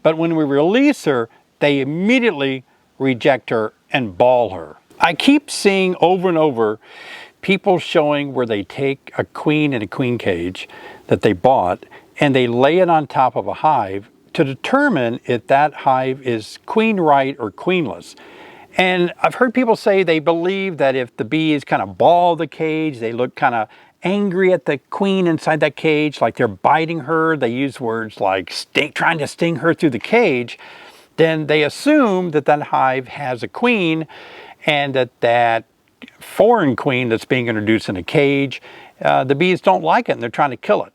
But when we release her, they immediately reject her and ball her. I keep seeing over and over people showing where they take a queen in a queen cage that they bought and they lay it on top of a hive to determine if that hive is queen right or queenless. And I've heard people say they believe that if the bees kind of ball the cage, they look kind of angry at the queen inside that cage, like they're biting her. They use words like trying to sting her through the cage. Then they assume that that hive has a queen and that foreign queen that's being introduced in a cage, the bees don't like it and they're trying to kill it.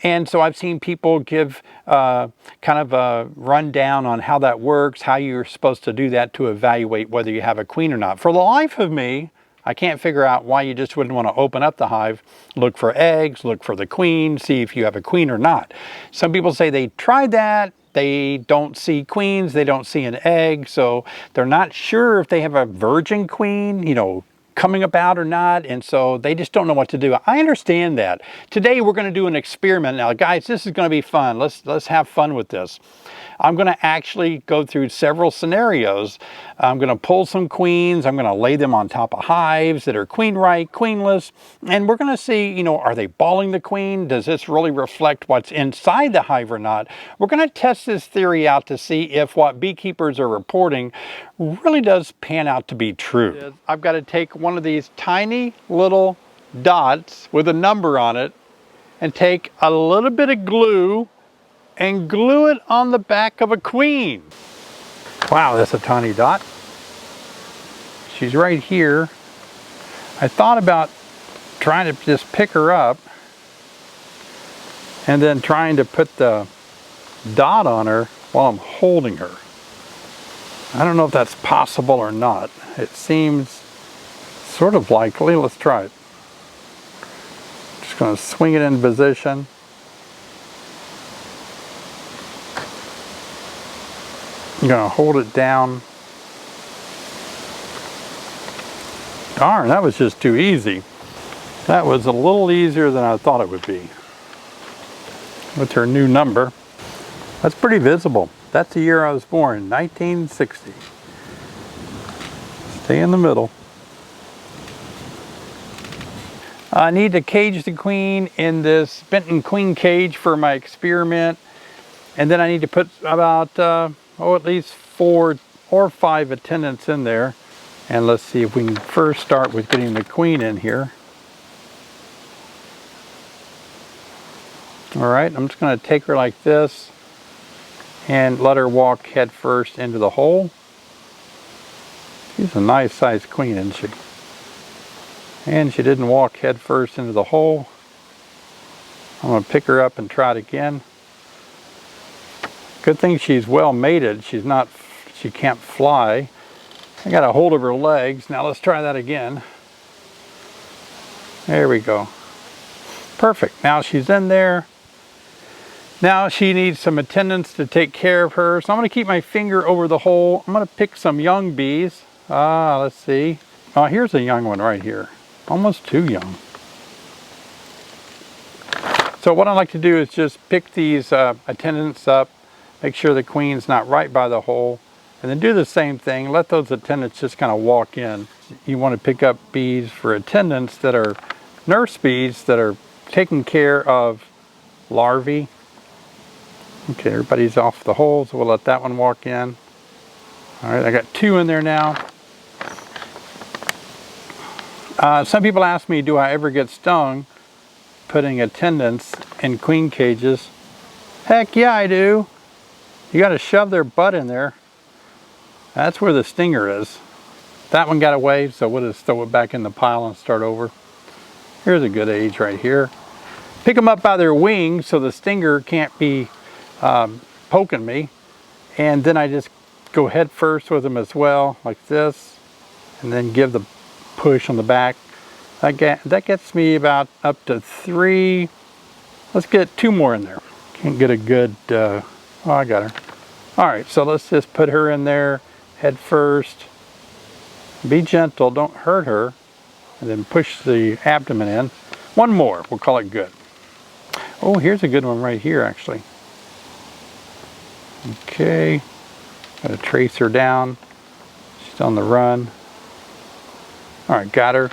And so I've seen people give kind of a rundown on how that works, how you're supposed to do that to evaluate whether you have a queen or not. For the life of me, I can't figure out why you just wouldn't want to open up the hive, look for eggs, look for the queen, see if you have a queen or not. Some people say they tried that. They don't see queens, they don't see an egg, so they're not sure if they have a virgin queen, you know, coming about or not, and so they just don't know what to do. I understand that. Today we're going to do an experiment. Now guys, this is going to be fun. Let's have fun with this. I'm going to actually go through several scenarios. I'm going to pull some queens. I'm going to lay them on top of hives that are queen right, queenless, and we're going to see, you know, are they balling the queen? Does this really reflect what's inside the hive or not? We're going to test this theory out to see if what beekeepers are reporting really does pan out to be true. I've got to take one of these tiny little dots with a number on it and take a little bit of glue and glue it on the back of a queen. Wow, that's a tiny dot. She's right here. I thought about trying to just pick her up and then trying to put the dot on her while I'm holding her. I don't know if that's possible or not. It seems sort of likely. Let's try it. Just going to swing it in position. I'm going to hold it down. Darn, that was just too easy. That was a little easier than I thought it would be. What's her new number? That's pretty visible. That's the year I was born, 1960. Stay in the middle. I need to cage the queen in this Benton queen cage for my experiment. And then I need to put about, at least 4 or 5 attendants in there. And let's see if we can first start with getting the queen in here. All right, I'm just going to take her like this and let her walk head first into the hole. She's a nice sized queen, isn't she? And she didn't walk head first into the hole. I'm going to pick her up and try it again. Good thing she's well mated. She can't fly. I got a hold of her legs. Now let's try that again. There we go. Perfect. Now she's in there. Now she needs some attendants to take care of her. So I'm going to keep my finger over the hole. I'm going to pick some young bees. Let's see. Oh, here's a young one right here. Almost too young. So what I like to do is just pick these attendants up, make sure the queen's not right by the hole, and then do the same thing. Let those attendants just kind of walk in. You want to pick up bees for attendants that are nurse bees that are taking care of larvae. Okay, everybody's off the hole, so we'll let that one walk in. All right, I got 2 in there now. Some people ask me, do I ever get stung putting attendants in queen cages? Heck yeah, I do. You got to shove their butt in there. That's where the stinger is. That one got away, so we'll just throw it back in the pile and start over. Here's a good age right here. Pick them up by their wings so the stinger can't be poking me. And then I just go head first with them as well, like this. And then give the push on the back. That gets me about up to 3. Let's get 2 more in there. Can't get a good, oh, I got her. All right, so let's just put her in there, head first. Be gentle, don't hurt her. And then push the abdomen in. 1 more, we'll call it good. Oh, here's a good one right here, actually. Okay, gotta trace her down. She's on the run. All right, got her.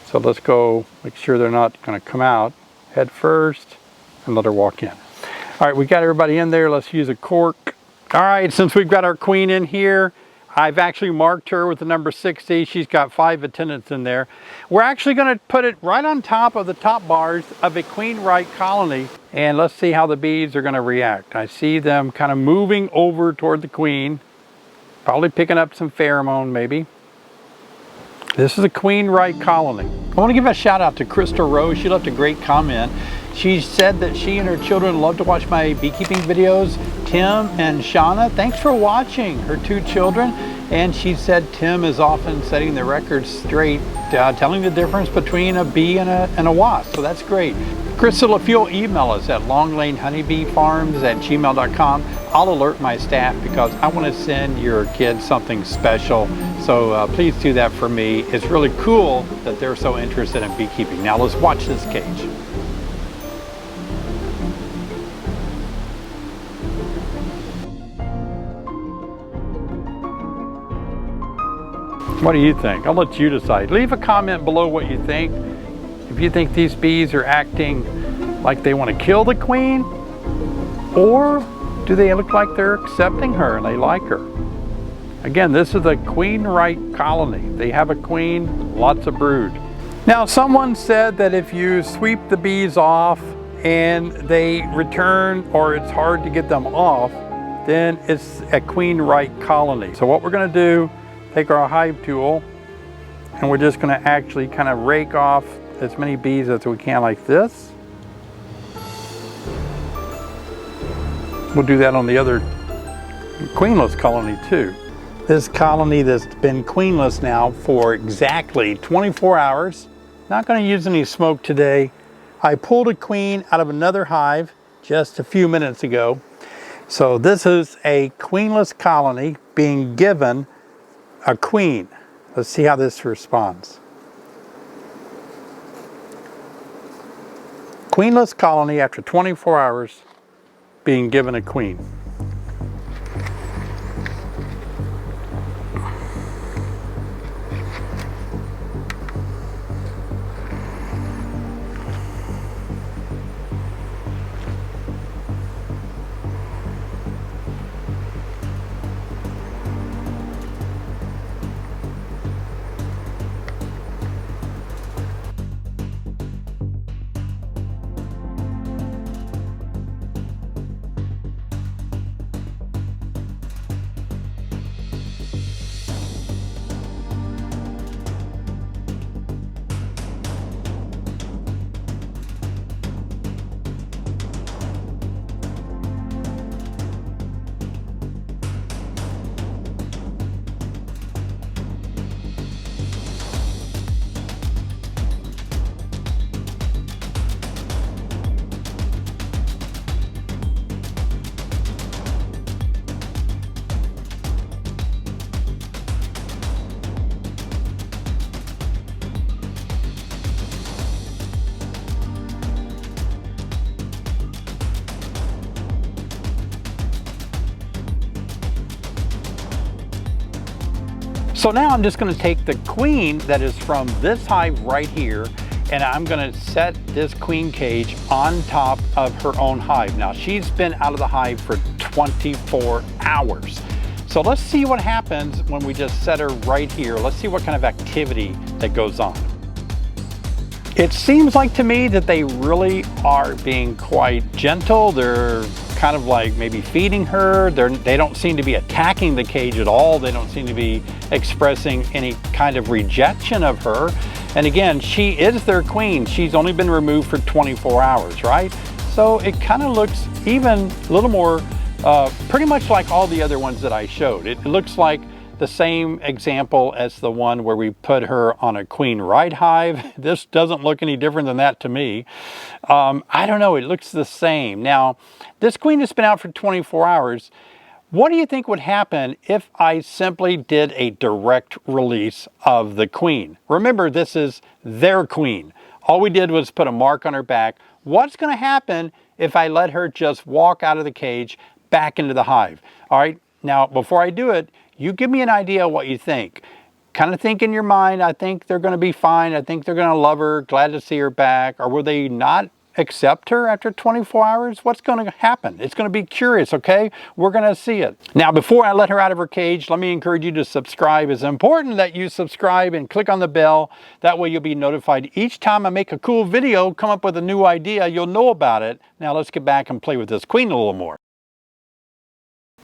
So let's go make sure they're not gonna come out head first and let her walk in. All right, we got everybody in there. Let's use a cork. All right, since we've got our queen in here, I've actually marked her with the number 60. She's got 5 attendants in there. We're actually gonna put it right on top of the top bars of a queen right colony, and let's see how the bees are gonna react. I see them kind of moving over toward the queen, probably picking up some pheromone maybe. This is a queen right colony. I want to give a shout out to Crystal Rose. She left a great comment. She said that she and her children love to watch my beekeeping videos. Tim and Shauna, thanks for watching, her 2 children. And she said Tim is often setting the record straight, telling the difference between a bee and a wasp. So that's great. Crystal, if you'll email us at longlanehoneybeefarms@gmail.com, I'll alert my staff because I want to send your kids something special. So please do that for me. It's really cool that they're so interested in beekeeping. Now let's watch this cage. What do you think? I'll let you decide. Leave a comment below what you think. If you think these bees are acting like they want to kill the queen, or do they look like they're accepting her and they like her? Again, this is a queen right colony. They have a queen, lots of brood. Now, someone said that if you sweep the bees off and they return or it's hard to get them off, then it's a queen right colony. So what we're gonna do, take our hive tool and we're just gonna actually kind of rake off as many bees as we can like this. We'll do that on the other queenless colony too. This colony that's been queenless now for exactly 24 hours. Not going to use any smoke today. I pulled a queen out of another hive just a few minutes ago. So this is a queenless colony being given a queen. Let's see how this responds. Queenless colony after 24 hours being given a queen. So now I'm just going to take the queen that is from this hive right here, and I'm going to set this queen cage on top of her own hive. Now she's been out of the hive for 24 hours. So let's see what happens when we just set her right here. Let's see what kind of activity that goes on. It seems like to me that they really are being quite gentle. They're kind of like maybe feeding her. They don't seem to be attacking the cage at all. They don't seem to be expressing any kind of rejection of her. And again, she is their queen. She's only been removed for 24 hours, right? So it kind of looks even a little more, pretty much like all the other ones that I showed. It looks like the same example as the one where we put her on a queen right hive. This doesn't look any different than that to me. I don't know, it looks the same. Now, this queen has been out for 24 hours. What do you think would happen if I simply did a direct release of the queen? Remember, this is their queen. All we did was put a mark on her back. What's going to happen if I let her just walk out of the cage back into the hive. All right, now before I do it, you give me an idea of what you think. Kind of think in your mind, I think they're going to be fine. I think they're going to love her, glad to see her back. Or will they not accept her after 24 hours? What's going to happen? It's going to be curious, okay? We're going to see it. Now, before I let her out of her cage, let me encourage you to subscribe. It's important that you subscribe and click on the bell. That way you'll be notified each time I make a cool video, come up with a new idea, you'll know about it. Now let's get back and play with this queen a little more.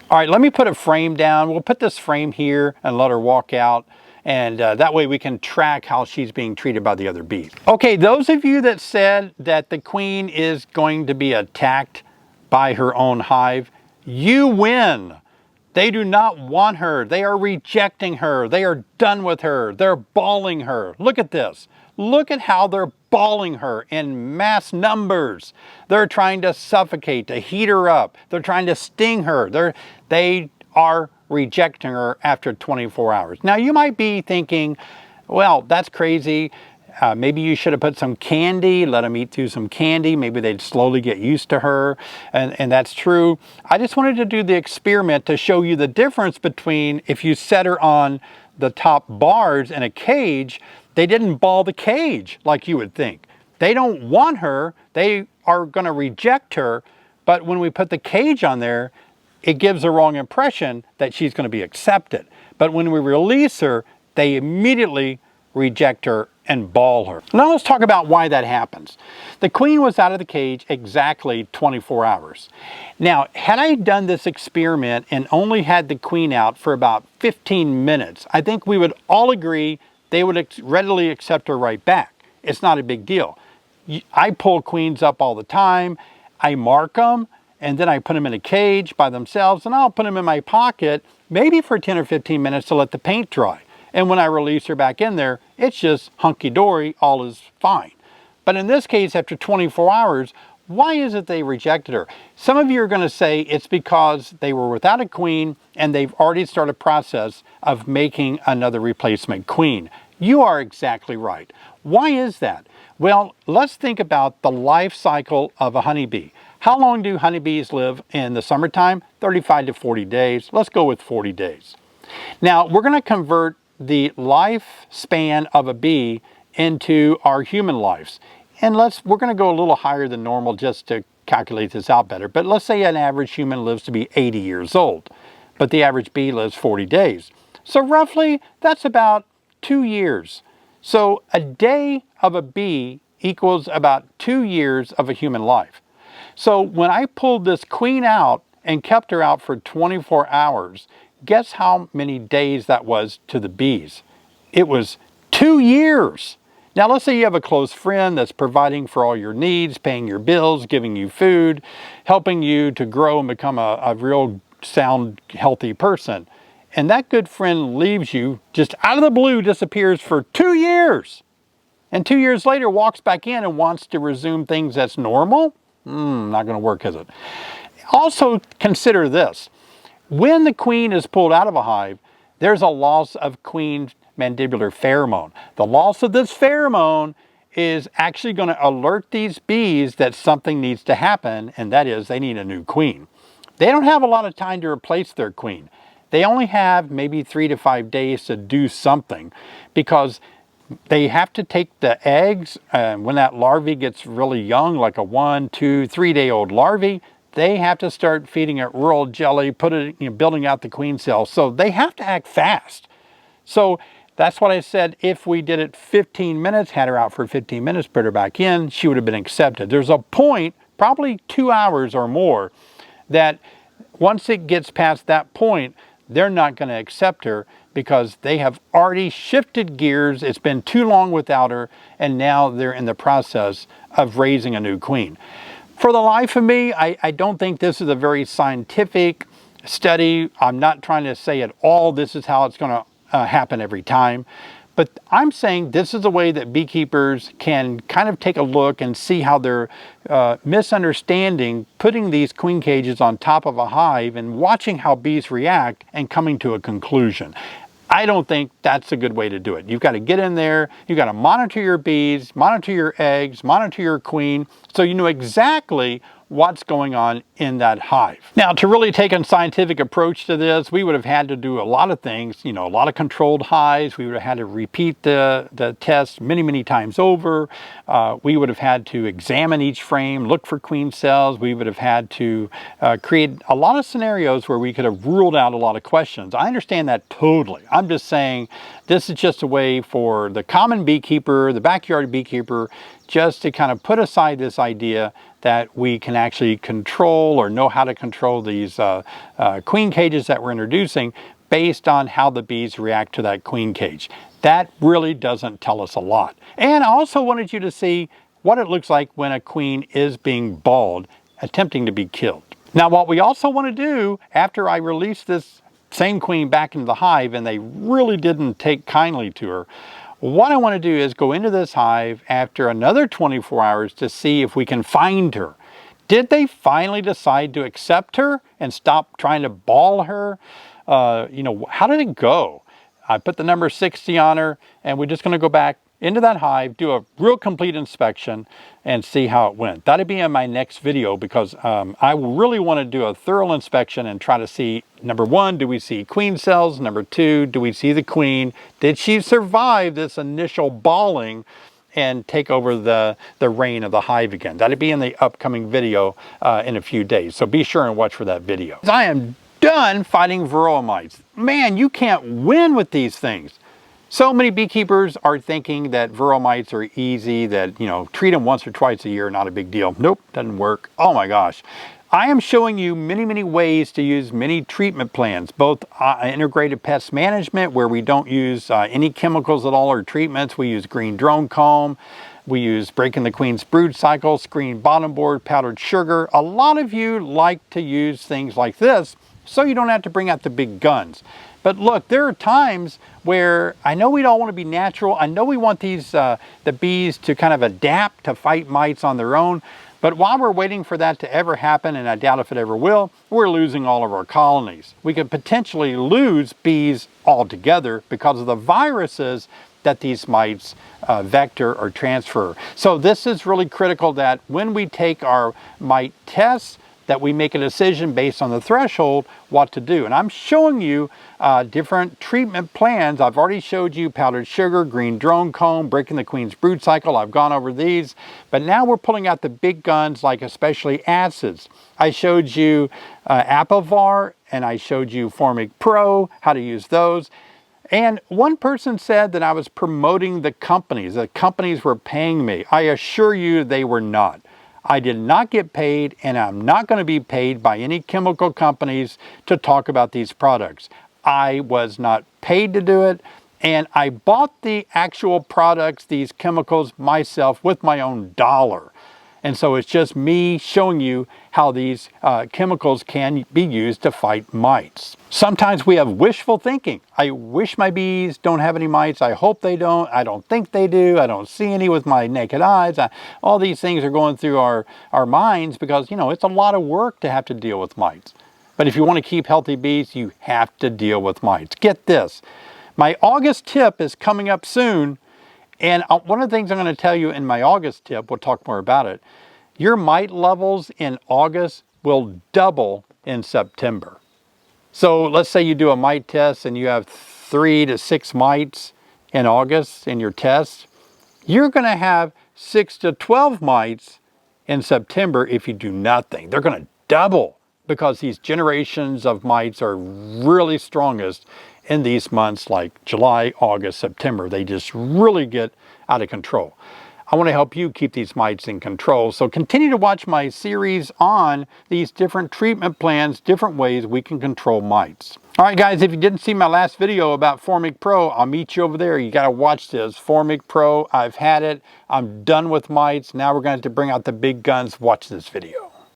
All right, let me put a frame down. We'll put this frame here and let her walk out. And that way we can track how she's being treated by the other bees. Okay, those of you that said that the queen is going to be attacked by her own hive, you win. They do not want her. They are rejecting her. They are done with her. They're balling her. Look at this. Look at how they're balling her in mass numbers. They're trying to suffocate, to heat her up. They're trying to sting her. They are rejecting her after 24 hours. Now you might be thinking, well, that's crazy. Maybe you should have put some candy, let them eat through some candy. Maybe they'd slowly get used to her. And that's true. I just wanted to do the experiment to show you the difference between if you set her on the top bars in a cage, they didn't ball the cage like you would think. They don't want her. They are going to reject her. But when we put the cage on there, it gives the wrong impression that she's going to be accepted. But when we release her, they immediately reject her and ball her. Now let's talk about why that happens. The queen was out of the cage exactly 24 hours. Now, had I done this experiment and only had the queen out for about 15 minutes, I think we would all agree they would readily accept her right back. It's not a big deal. I pull queens up all the time. I mark them. And then I put them in a cage by themselves, and I'll put them in my pocket, maybe for 10 or 15 minutes to let the paint dry. And when I release her back in there, it's just hunky-dory, all is fine. But in this case, after 24 hours, why is it they rejected her? Some of you are going to say it's because they were without a queen and they've already started a process of making another replacement queen. You are exactly right. Why is that? Well, let's think about the life cycle of a honeybee. How long do honeybees live in the summertime? 35 to 40 days. Let's go with 40 days. Now, we're going to convert the lifespan of a bee into our human lives. And we're going to go a little higher than normal just to calculate this out better. But let's say an average human lives to be 80 years old, but the average bee lives 40 days. So roughly, that's about 2 years. So a day of a bee equals about 2 years of a human life. So when I pulled this queen out and kept her out for 24 hours, guess how many days that was to the bees? It was 2 years. Now let's say you have a close friend that's providing for all your needs, paying your bills, giving you food, helping you to grow and become a real sound, healthy person. And that good friend leaves you just out of the blue, disappears for 2 years. And 2 years later walks back in and wants to resume things that's normal. Not going to work, is it? Also consider this. When the queen is pulled out of a hive, there's a loss of queen mandibular pheromone. The loss of this pheromone is actually going to alert these bees that something needs to happen, and that is they need a new queen. They don't have a lot of time to replace their queen. They only have maybe 3 to 5 days to do something because they have to take the eggs, when that larvae gets really young, like a 1, 2, 3 day old larvae, they have to start feeding it rural jelly, building out the queen cell. So they have to act fast. So that's what I said. If we did it 15 minutes, had her out for 15 minutes, put her back in, she would have been accepted. There's a point, probably 2 hours or more, that once it gets past that point, they're not going to accept her because they have already shifted gears. It's been too long without her, and now they're in the process of raising a new queen. For the life of me, I don't think this is a very scientific study. I'm not trying to say at all this is how it's going to happen every time. But I'm saying this is a way that beekeepers can kind of take a look and see how they're misunderstanding putting these queen cages on top of a hive and watching how bees react and coming to a conclusion. I don't think that's a good way to do it. You've got to get in there, you've got to monitor your bees, monitor your eggs, monitor your queen, so you know exactly what's going on in that hive. Now, to really take a scientific approach to this, we would have had to do a lot of things, a lot of controlled hives. We would have had to repeat the test many, many times over. We would have had to examine each frame, look for queen cells. We would have had to create a lot of scenarios where we could have ruled out a lot of questions. I understand that totally. I'm just saying this is just a way for the common beekeeper, the backyard beekeeper, just to kind of put aside this idea that we can actually control or know how to control these queen cages that we're introducing based on how the bees react to that queen cage. That really doesn't tell us a lot. And I also wanted you to see what it looks like when a queen is being balled, attempting to be killed. Now, what we also want to do after I release this same queen back into the hive, and they really didn't take kindly to her, what I want to do is go into this hive after another 24 hours to see if we can find her. Did they finally decide to accept her and stop trying to ball her? How did it go? I put the number 60 on her, and we're just going to go back into that hive, do a real complete inspection, and see how it went. That'll be in my next video because I really want to do a thorough inspection and try to see, number one, do we see queen cells? Number two, do we see the queen? Did she survive this initial balling and take over the reign of the hive again? That'll be in the upcoming video in a few days. So be sure and watch for that video. I am done fighting varroa mites. Man, you can't win with these things. So many beekeepers are thinking that varroa mites are easy, that, treat them once or twice a year, not a big deal. Nope, doesn't work. Oh my gosh. I am showing you many, many ways to use many treatment plans, both integrated pest management, where we don't use any chemicals at all or treatments. We use green drone comb. We use breaking the queen's brood cycle, screen bottom board, powdered sugar. A lot of you like to use things like this so you don't have to bring out the big guns. But look, there are times where I know we don't want to be natural. I know we want these the bees to kind of adapt to fight mites on their own. But while we're waiting for that to ever happen, and I doubt if it ever will, we're losing all of our colonies. We could potentially lose bees altogether because of the viruses that these mites vector or transfer. So this is really critical that when we take our mite tests, that we make a decision based on the threshold what to do. And I'm showing you different treatment plans. I've already showed you powdered sugar, green drone comb, breaking the queen's brood cycle. I've gone over these, but now we're pulling out the big guns, like especially acids. I showed you Apivar, and I showed you Formic Pro, how to use those. And one person said that I was promoting the companies, that companies were paying me. I assure you they were not. I did not get paid, and I'm not going to be paid by any chemical companies to talk about these products. I was not paid to do it, and I bought the actual products, these chemicals, myself with my own dollar. And so it's just me showing you how these chemicals can be used to fight mites. Sometimes we have wishful thinking. I wish my bees don't have any mites. I hope they don't. I don't think they do. I don't see any with my naked eyes. All these things are going through our minds because, it's a lot of work to have to deal with mites. But if you want to keep healthy bees, you have to deal with mites. Get this. My August tip is coming up soon. And one of the things I'm going to tell you in my August tip, we'll talk more about it, your mite levels in August will double in September. So let's say you do a mite test and you have 3 to 6 mites in August in your test. You're going to have 6 to 12 mites in September if you do nothing. They're going to double because these generations of mites are really strongest in these months like July, August, September. They just really get out of control. I want to help you keep these mites in control. So continue to watch my series on these different treatment plans, different ways we can control mites. All right, guys, if you didn't see my last video about Formic Pro, I'll meet you over there. You got to watch this. Formic Pro, I've had it. I'm done with mites. Now we're going to have to bring out the big guns. Watch this video.